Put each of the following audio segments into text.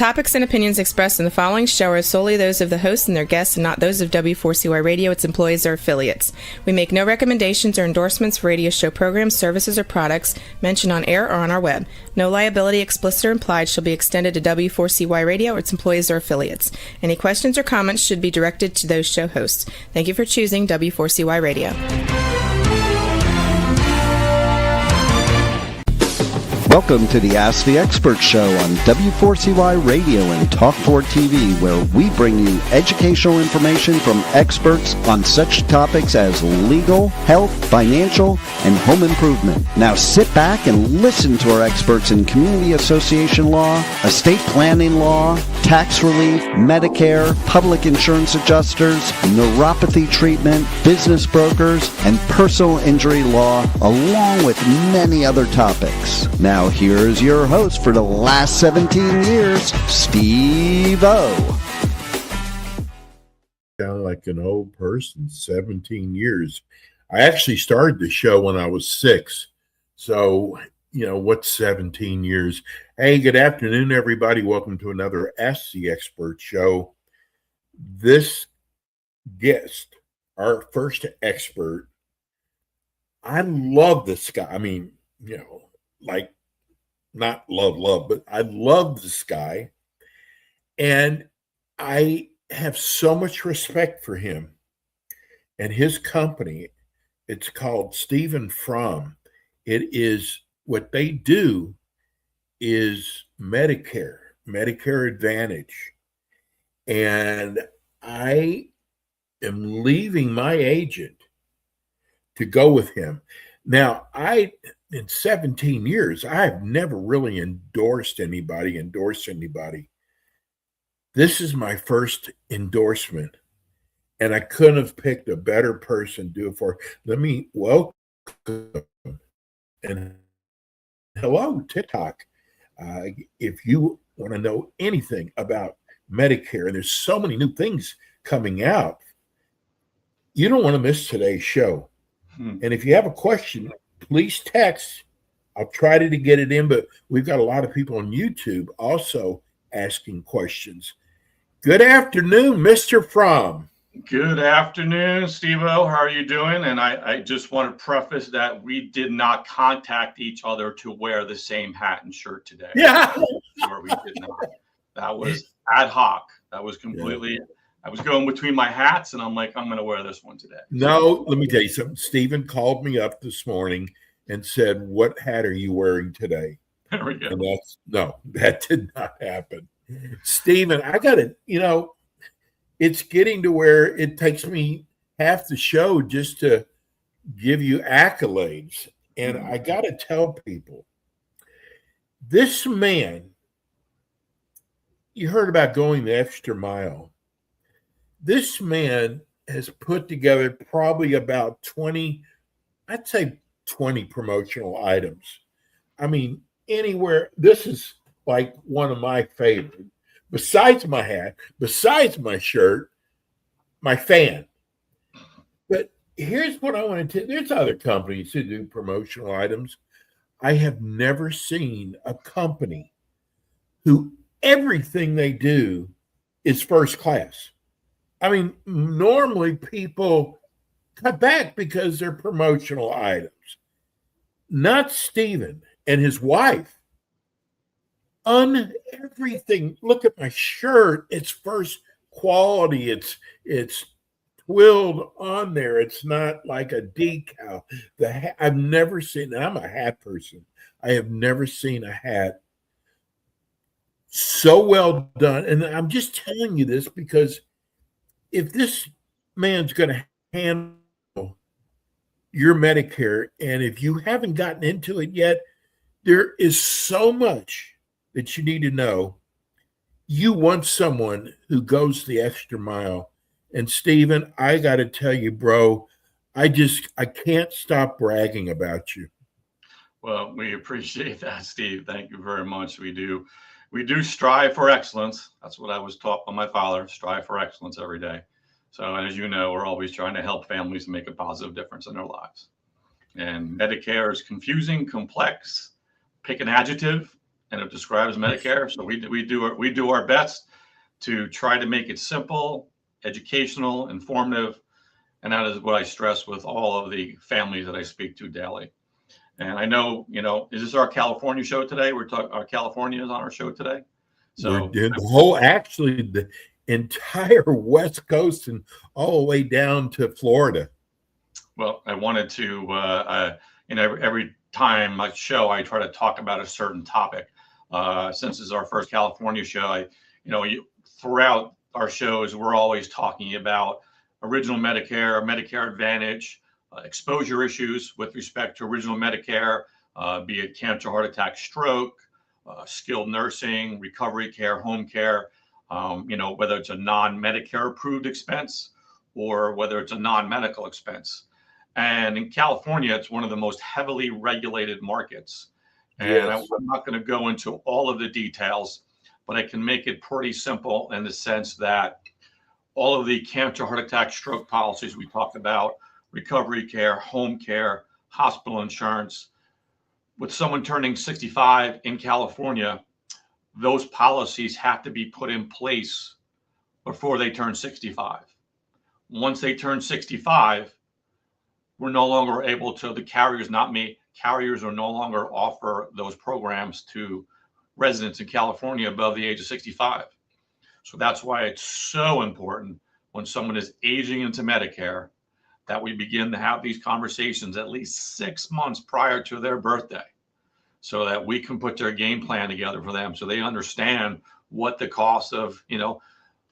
topics and opinions expressed in the following show are solely those of the host and their guests and not those of W4CY Radio, its employees, or affiliates. We make no recommendations or endorsements for radio show programs, services, or products mentioned on air or on our web. No liability, explicit or implied, shall be extended to W4CY Radio or its employees or affiliates. Any questions or comments should be directed to those show hosts. Thank you for choosing W4CY Radio. Welcome to the Ask the Expert Show on W4CY Radio and Talk4 TV, where we bring you educational information from experts on such topics as legal, health, financial, and home improvement. Now sit back and listen to our experts in community association law, estate planning law, tax relief, Medicare, public insurance adjusters, neuropathy treatment, business brokers, and personal injury law, along with many other topics. Now here's your host for the last 17 years, Steve O. Sound like an old person, 17 years. I actually started the show when I was 6. So, what's 17 years? Hey, good afternoon, everybody. Welcome to another Ask the Expert show. This guest, our first expert, I love this guy. I mean, not love, but I love this guy. And I have so much respect for him and his company. It's called Stephen Fromm. It is, what they do is Medicare Advantage. And I am leaving my agent to go with him. Now, in 17 years, I've never really endorsed anybody. This is my first endorsement, and I couldn't have picked a better person to do it for. Let me welcome and hello, TikTok. If you want to know anything about Medicare, and there's so many new things coming out, you don't want to miss today's show. And if you have a question, please text. I'll try to get it in, but we've got a lot of people on YouTube also asking questions. Good afternoon, Mr. Fromm. Good afternoon, Steve-O. How are you doing? And I just want to preface that we did not contact each other to wear the same hat and shirt today. Yeah. Or we did not. That was ad hoc. That was completely... Yeah. I was going between my hats, and I'm like, I'm going to wear this one today. No, let me tell you something. Stephen called me up this morning and said, "What hat are you wearing today?" There we go. And that did not happen. Stephen, I got to, it's getting to where it takes me half the show just to give you accolades. And I got to tell people, this man, you heard about going the extra mile. This man has put together probably about 20 promotional items. I mean, anywhere. This is like one of my favorite. Besides my hat, besides my shirt, my fan. But here's what I want to tell you. There's other companies who do promotional items. I have never seen a company who everything they do is first class. I mean, normally people cut back because they're promotional items. Not Stephen and his wife. On everything. Look at my shirt. It's first quality. It's twilled on there. It's not like a decal. I've never seen, and I'm a hat person. I have never seen a hat so well done. And I'm just telling you this because if this man's going to handle your Medicare, and if you haven't gotten into it yet, there is so much that you need to know. You want someone who goes the extra mile. And Stephen, I got to tell you, bro, I can't stop bragging about you. Well, we appreciate that, Steve. Thank you very much. We do strive for excellence. That's what I was taught by my father, strive for excellence every day. So, as you know, we're always trying to help families make a positive difference in their lives. And Medicare is confusing, complex. Pick an adjective, and it describes Medicare. So we do our best to try to make it simple, educational, informative, and that is what I stress with all of the families that I speak to daily. And I know, is this our California show today? We're talking, our California is on our show today. So we're doing the entire West Coast and all the way down to Florida. Well, I wanted to, every time I show, I try to talk about a certain topic. Since this is our first California show, throughout our shows, we're always talking about original Medicare, Medicare Advantage, exposure issues with respect to original Medicare, be it cancer, heart attack, stroke, skilled nursing, recovery care, home care, whether it's a non-Medicare approved expense or whether it's a non-medical expense. And in California, it's one of the most heavily regulated markets. And Yes. I'm not going to go into all of the details, but I can make it pretty simple in the sense that all of the cancer, heart attack, stroke policies we talked about, recovery care, home care, hospital insurance, with someone turning 65 in California, those policies have to be put in place before they turn 65. Once they turn 65, we're no longer able to, the carriers, not me, carriers are no longer offer those programs to residents in California above the age of 65. So that's why it's so important when someone is aging into Medicare that we begin to have these conversations at least 6 months prior to their birthday, so that we can put their game plan together for them, so they understand what the cost of,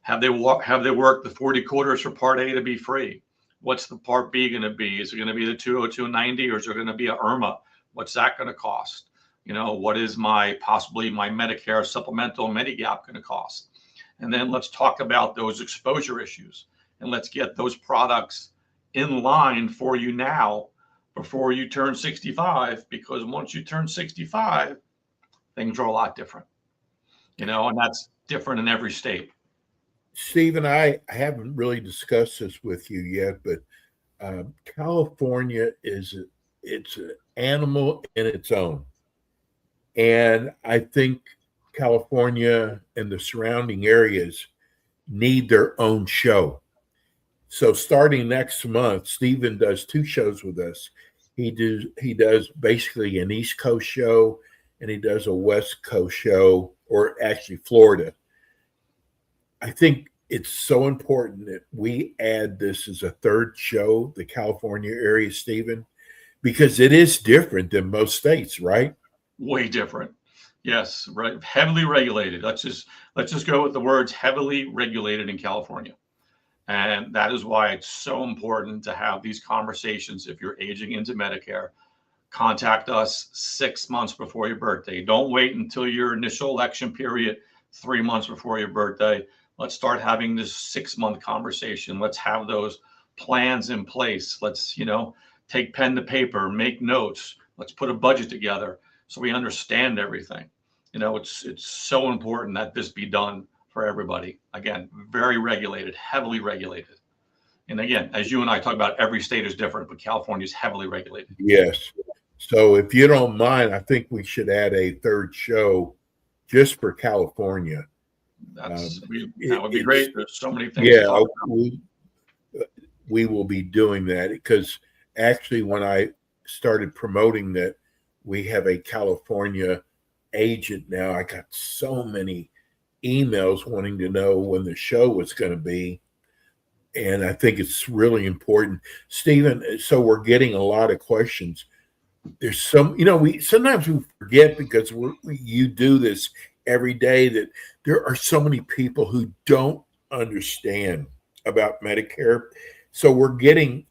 have they worked the 40 quarters for Part A to be free? What's the Part B going to be? Is it going to be the 20290, or is it going to be a IRMA? What's that going to cost? What is possibly my Medicare supplemental Medigap going to cost? And then let's talk about those exposure issues, and let's get those products in line for you now before you turn 65, because once you turn 65, things are a lot different, and that's different in every state. Stephen, I haven't really discussed this with you yet, but California it's an animal in its own. And I think California and the surrounding areas need their own show. So starting next month, Stephen does 2 shows with us. He does basically an East Coast show, and he does a West Coast show, or actually Florida. I think it's so important that we add this as a 3rd show, the California area, Stephen, because it is different than most states, right? Way different. Yes, right. Heavily regulated. Let's just go with the words heavily regulated in California. And that is why it's so important to have these conversations. If you're aging into Medicare, contact us 6 months before your birthday. Don't wait until your initial election period, 3 months before your birthday. Let's start having this 6-month conversation. Let's have those plans in place. Let's, take pen to paper, make notes. Let's put a budget together so we understand everything. It's so important that this be done for everybody. Again, very regulated, heavily regulated. And again, as you and I talk about, every state is different, but California is heavily regulated. Yes. So if you don't mind, I think we should add a 3rd show just for California. That would be great. There's so many things. Yeah, we will be doing that, because actually when I started promoting that we have a California agent now, I got so many emails wanting to know when the show was going to be. And I think it's really important. Stephen, so we're getting a lot of questions. There's some, sometimes we forget, because you do this every day, that there are so many people who don't understand about Medicare. So we're getting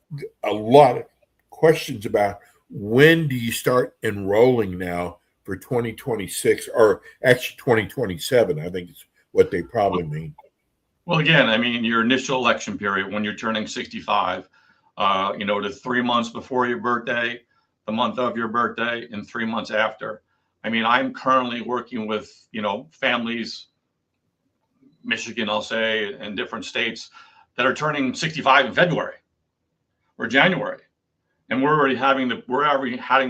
a lot of questions about, when do you start enrolling now for 2026, or actually 2027, I think is what they probably mean. Well, again, your initial election period, when you're turning 65, to 3 months before your birthday, the month of your birthday, and 3 months after. I'm currently working with, families, Michigan, I'll say, and different states that are turning 65 in February or January. And we're already having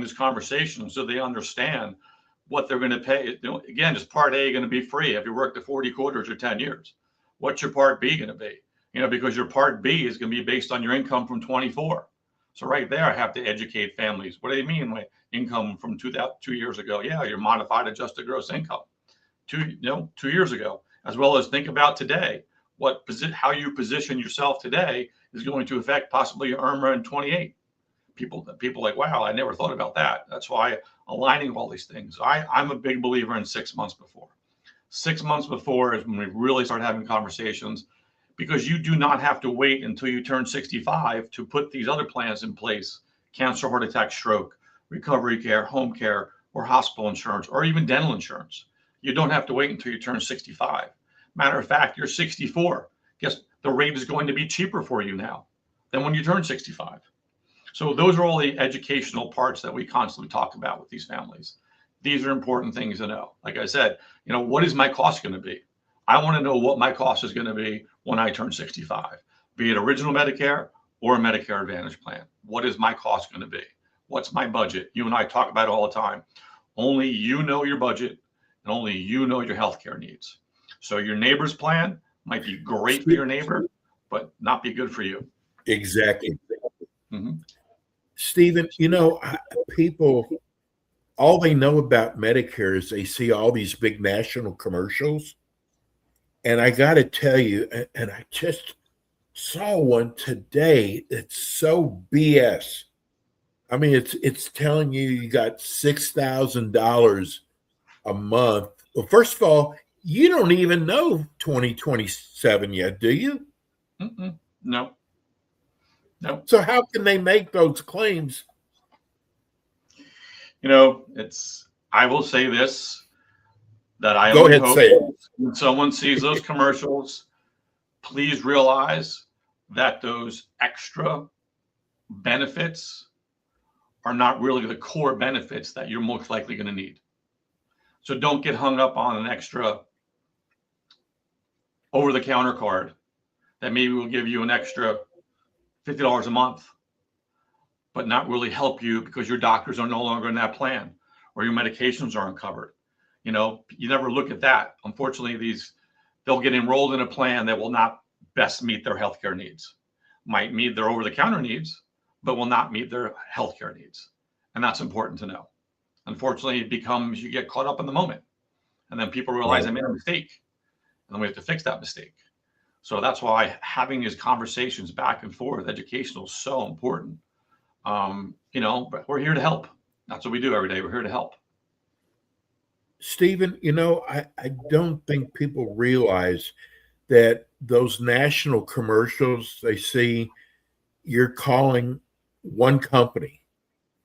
this conversation, so they understand what they're going to pay. Again, is Part A going to be free if you work the 40 quarters or 10 years? What's your Part B going to be? Because your Part B is going to be based on your income from 24. So right there, I have to educate families. What do you mean by income from 2 years ago? Yeah, your modified adjusted gross income 2 years ago, as well as think about today. How you position yourself today is going to affect possibly your IRMA in 28. People like, wow, I never thought about that. That's why aligning all these things. I'm a big believer in 6 months before. 6 months before is when we really start having conversations, because you do not have to wait until you turn 65 to put these other plans in place: cancer, heart attack, stroke, recovery care, home care, or hospital insurance, or even dental insurance. You don't have to wait until you turn 65. Matter of fact, you're 64. Guess the rate is going to be cheaper for you now than when you turn 65. So those are all the educational parts that we constantly talk about with these families. These are important things to know. Like I said, what is my cost going to be? I want to know what my cost is going to be when I turn 65, be it original Medicare or a Medicare Advantage plan. What is my cost going to be? What's my budget? You and I talk about it all the time. Only you know your budget, and only you know your healthcare needs. So your neighbor's plan might be great for your neighbor, but not be good for you. Exactly. Mm-hmm. Stephen, people, all they know about Medicare is they see all these big national commercials. And I got to tell you, and I just saw one today that's so BS. I mean, it's telling you got $6,000 a month. Well, first of all, you don't even know 2027 yet, do you? No. So how can they make those claims? I will say this, that I Go only ahead, hope say it. when someone sees those commercials, please realize that those extra benefits are not really the core benefits that you're most likely going to need. So don't get hung up on an extra over-the-counter card that maybe will give you an extra $50 a month, but not really help you because your doctors are no longer in that plan or your medications aren't covered. You never look at that. Unfortunately, they'll get enrolled in a plan that will not best meet their healthcare needs. Might meet their over-the-counter needs, but will not meet their healthcare needs. And that's important to know. Unfortunately, it becomes, you get caught up in the moment, and then people realize I made a mistake, and then we have to fix that mistake. So that's why having these conversations back and forth, educational, is so important. But we're here to help. That's what we do every day. We're here to help. Stephen, I don't think people realize that those national commercials, they see you're calling one company,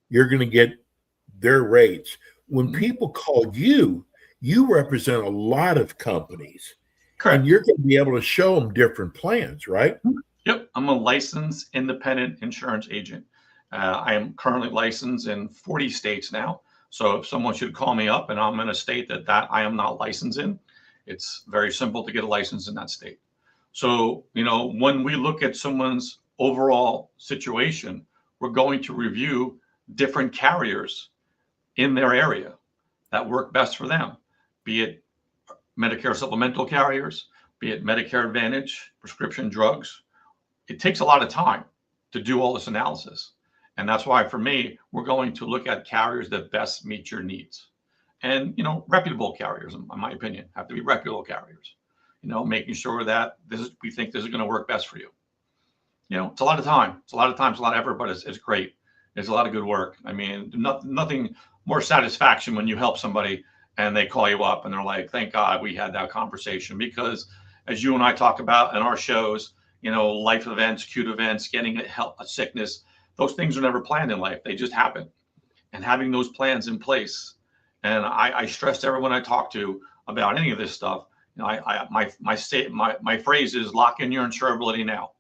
you're going to get their rates. When people call you, you represent a lot of companies. Correct. And you're going to be able to show them different plans, right? Yep. I'm a licensed independent insurance agent. I am currently licensed in 40 states now. So if someone should call me up and I'm in a state that I am not licensed in, it's very simple to get a license in that state. So, when we look at someone's overall situation, we're going to review different carriers in their area that work best for them, be it Medicare supplemental carriers, be it Medicare Advantage, prescription drugs. It takes a lot of time to do all this analysis. And that's why, for me, we're going to look at carriers that best meet your needs. And, reputable carriers, in my opinion, have to be reputable carriers, making sure that we think this is going to work best for you. It's a lot of time. It's a lot of time. It's a lot of effort, but it's great. It's a lot of good work. I mean, nothing more satisfaction when you help somebody and they call you up and they're like, thank God we had that conversation. Because as you and I talk about in our shows, life events, acute events, getting a sickness, those things are never planned in life. They just happen. And having those plans in place. And I stress to everyone I talk to about any of this stuff, my phrase is lock in your insurability now.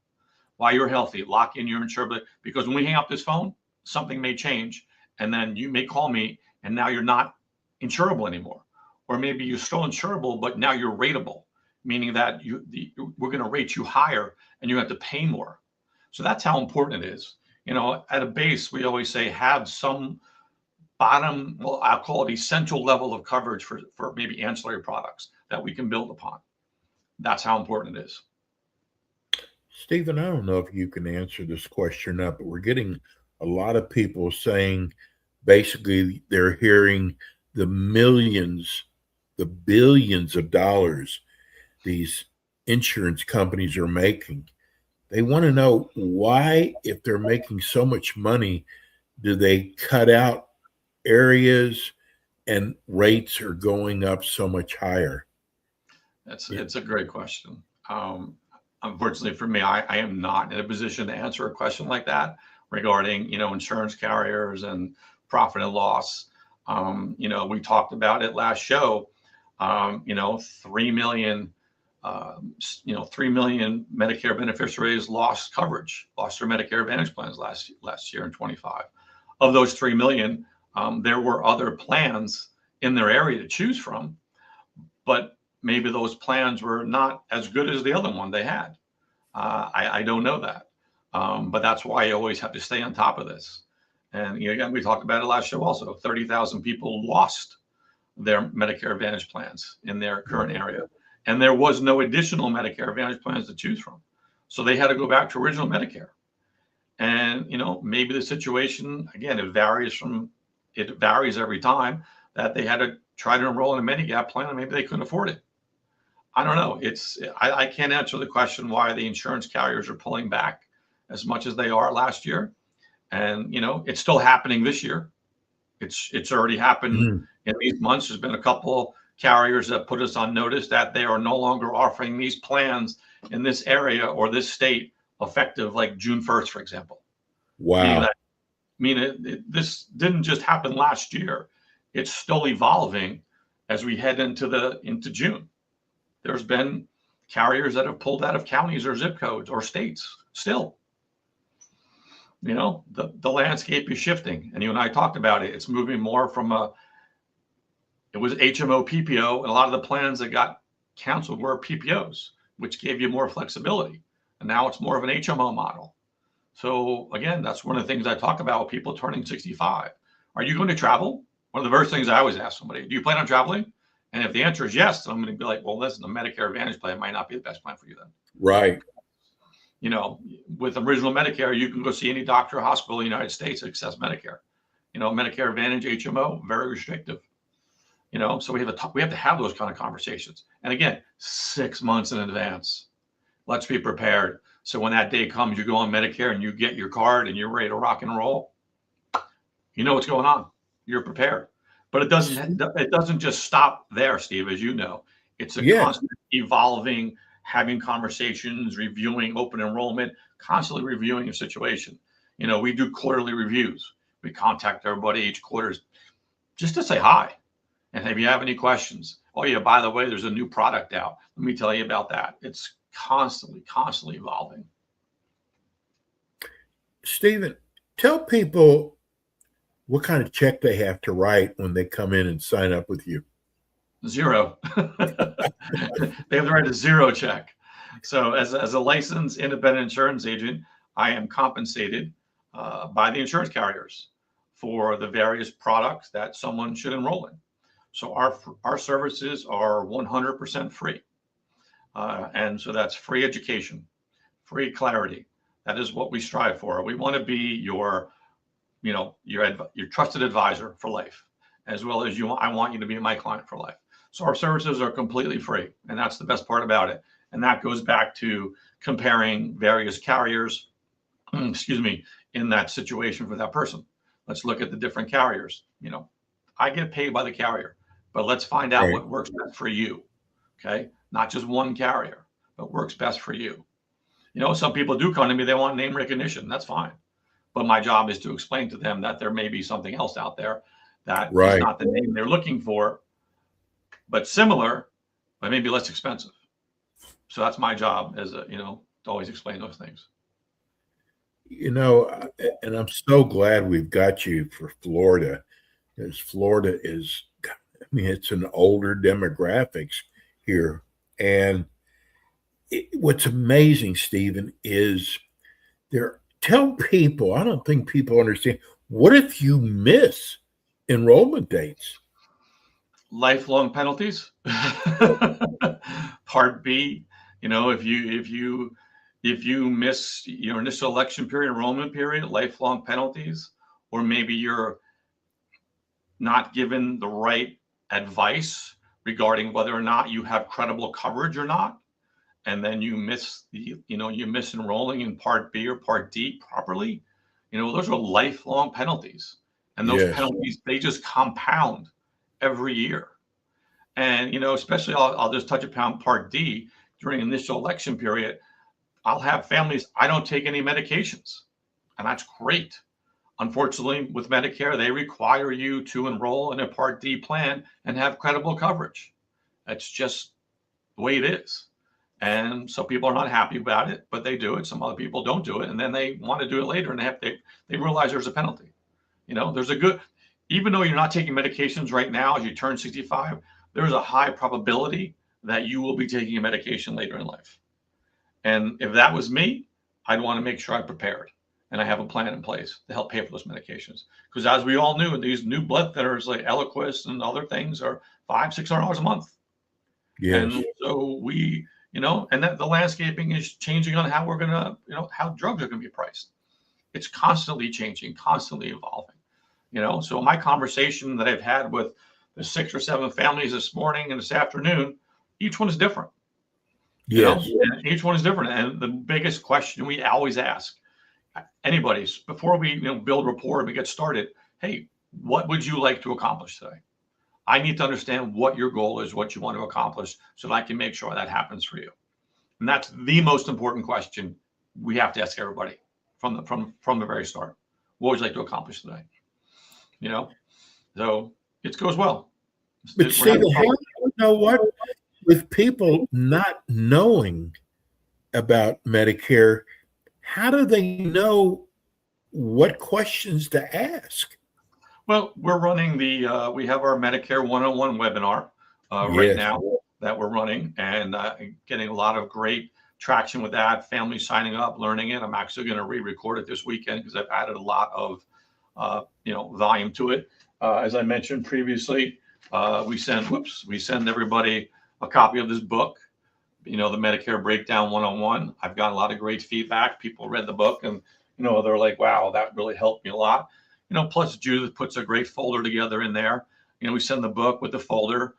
While you're healthy, lock in your insurability. Because when we hang up this phone, something may change. And then you may call me and now you're not insurable anymore. Or maybe you're still insurable, but now you're rateable, meaning that we're going to rate you higher and you have to pay more. So that's how important it is. At a base, we always say have some bottom, well, I'll call it essential level of coverage for maybe ancillary products that we can build upon. That's how important it is. Stephen, I don't know if you can answer this question up, but we're getting a lot of people saying basically they're hearing the millions, the billions of dollars these insurance companies are making. They want to know why, if they're making so much money, do they cut out areas and rates are going up so much higher? It's a great question. Unfortunately for me, I am not in a position to answer a question like that regarding, insurance carriers and profit and loss. We talked about it last show. 3 million, 3 million Medicare beneficiaries lost coverage, lost their Medicare Advantage plans last year in 25. Of those 3 million, there were other plans in their area to choose from, but maybe those plans were not as good as the other one they had. I don't know that. But that's why you always have to stay on top of this. And again, we talked about it last show also. 30,000 people lost their Medicare Advantage plans in their current area. And there was no additional Medicare Advantage plans to choose from. So they had to go back to original Medicare. And, maybe the situation, again, it varies every time, that they had to try to enroll in a Medigap plan and maybe they couldn't afford it. I don't know. I can't answer the question why the insurance carriers are pulling back as much as they are last year. And, it's still happening this year. It's already happened in these months. There's been a couple carriers that put us on notice that they are no longer offering these plans in this area or this state effective like June 1st, for example. Wow. This didn't just happen last year. It's still evolving as we head into June. There's been carriers that have pulled out of counties or zip codes or states still. The landscape is shifting. And you and I talked about it. It's moving more from it was HMO, PPO, and a lot of the plans that got canceled were PPOs, which gave you more flexibility. And now it's more of an HMO model. So again, that's one of the things I talk about with people turning 65. Are you going to travel? One of the first things I always ask somebody, do you plan on traveling? And if the answer is yes, I'm going to be like, well, listen, the Medicare Advantage plan might not be the best plan for you then. Right. With original Medicare, you can go see any doctor or hospital in the United States that accepts Medicare. Medicare Advantage, HMO, very restrictive. So we have to have those kind of conversations. And again, 6 months in advance. Let's be prepared. So when that day comes, you go on Medicare and you get your card and you're ready to rock and roll. You know what's going on. You're prepared. But it doesn't just stop there, Steve, as you know. It's a constant evolving, having conversations, reviewing open enrollment, constantly reviewing a situation. We do quarterly reviews. We contact everybody each quarter just to say hi. And if you have any questions, oh yeah, by the way, there's a new product out. Let me tell you about that. It's constantly evolving. Stephen, tell people what kind of check they have to write when they come in and sign up with you. 0. They have to write a 0 check. So as a licensed independent insurance agent, I am compensated by the insurance carriers for the various products that someone should enroll in. So our services are 100% free. And so that's free education, free clarity. That is what we strive for. We want to be your trusted advisor for life, as well as I want you to be my client for life. So our services are completely free, and that's the best part about it. And that goes back to comparing various carriers, in that situation for that person. Let's look at the different carriers. I get paid by the carrier, but let's find out what works best for you. Okay. Not just one carrier, but works best for you. Some people do come to me, they want name recognition. That's fine. But my job is to explain to them that there may be something else out there that is not the name they're looking for, but similar, but maybe less expensive. So that's my job to always explain those things. And I'm so glad we've got you for Florida, because Florida is, it's an older demographics here. And what's amazing, Stephen, is tell people, I don't think people understand, what if you miss enrollment dates? Lifelong penalties. Part B, if you miss your initial election period, enrollment period, lifelong penalties, or maybe you're not given the right advice regarding whether or not you have credible coverage or not, and then you miss enrolling in Part B or Part D properly, those are lifelong penalties, and those Yes. penalties, they just compound every year. And especially I'll just touch upon Part D. During initial election period, I'll have families, I don't take any medications, and that's great. Unfortunately, with Medicare, they require you to enroll in a Part D plan and have credible coverage. That's just the way it is. And so people are not happy about it, but they do it. Some other people don't do it, and then they want to do it later, and they realize there's a penalty. Even though you're not taking medications right now as you turn 65, there's a high probability that you will be taking a medication later in life. And if that was me, I'd want to make sure I'm prepared and I have a plan in place to help pay for those medications. Because as we all knew, these new blood thinners like Eliquis and other things are $500-$600 a month. Yes. And so and that the landscaping is changing on how we're going to, how drugs are going to be priced. It's constantly changing, constantly evolving, So my conversation that I've had with the 6 or 7 families this morning and this afternoon, each one is different. Yes. And each one is different. And the biggest question we always ask anybody's before we build rapport and we get started, hey, what would you like to accomplish today? I need to understand what your goal is, what you want to accomplish, so that I can make sure that happens for you. And that's the most important question we have to ask everybody from the very start. What would you like to accomplish today? So it goes well. But Stephen, what? With people not knowing about Medicare, how do they know what questions to ask? Well, we're running we have our Medicare 101 webinar right now that we're running, and getting a lot of great traction with that. Families signing up, learning it. I'm actually going to re-record it this weekend because I've added a lot of volume to it. As I mentioned previously, we send everybody a copy of this book, the Medicare Breakdown 101. I've got a lot of great feedback. People read the book and, they're like, wow, that really helped me a lot. Plus Judith puts a great folder together in there. We send the book with the folder,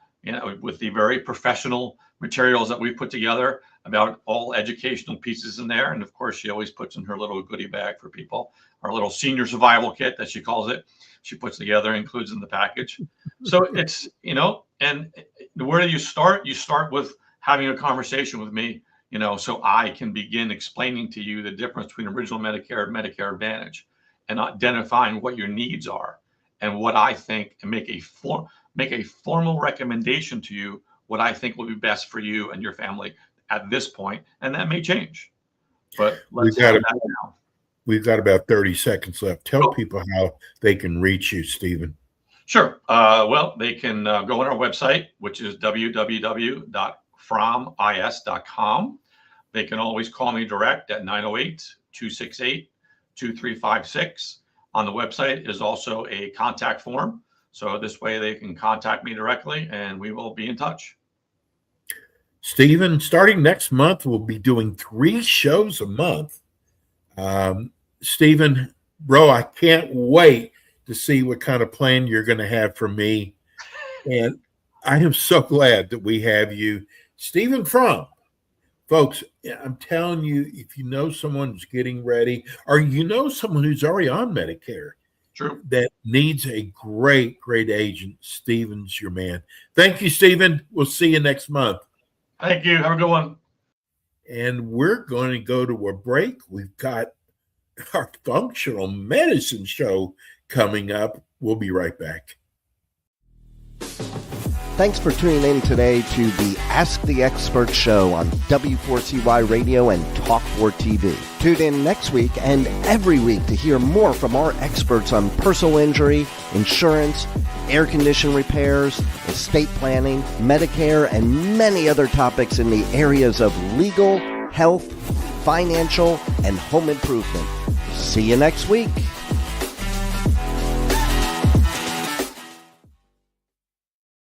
with the very professional materials that we put together about all educational pieces in there. And of course, she always puts in her little goodie bag for people, our little senior survival kit that she calls it. She puts together, includes in the package. So it's, and where do you start? You start with having a conversation with me, so I can begin explaining to you the difference between original Medicare and Medicare Advantage, and identifying what your needs are and what I think, and make a formal recommendation to you, what I think will be best for you and your family at this point. And that may change, but let's have that now. We've got about 30 seconds left. Tell people how they can reach you, Stephen. Sure. Well, they can go on our website, which is www.fromis.com. They can always call me direct at 908-268-2356. On the website is also a contact form. So this way they can contact me directly and we will be in touch. Stephen, starting next month, we'll be doing 3 shows a month. Stephen, bro, I can't wait to see what kind of plan you're going to have for me. And I am so glad that we have you. Stephen Fromm. Folks, I'm telling you, if you know someone who's getting ready, or someone who's already on Medicare, true, that needs a great, great agent, Stephen's your man. Thank you, Stephen. We'll see you next month. Thank you. Have a good one. And we're going to go to a break. We've got our functional medicine show coming up. We'll be right back. Thanks for tuning in today to the Ask the Expert show on W4CY Radio and Talk4 TV. Tune in next week and every week to hear more from our experts on personal injury, insurance, air condition repairs, estate planning, Medicare, and many other topics in the areas of legal, health, financial, and home improvement. See you next week.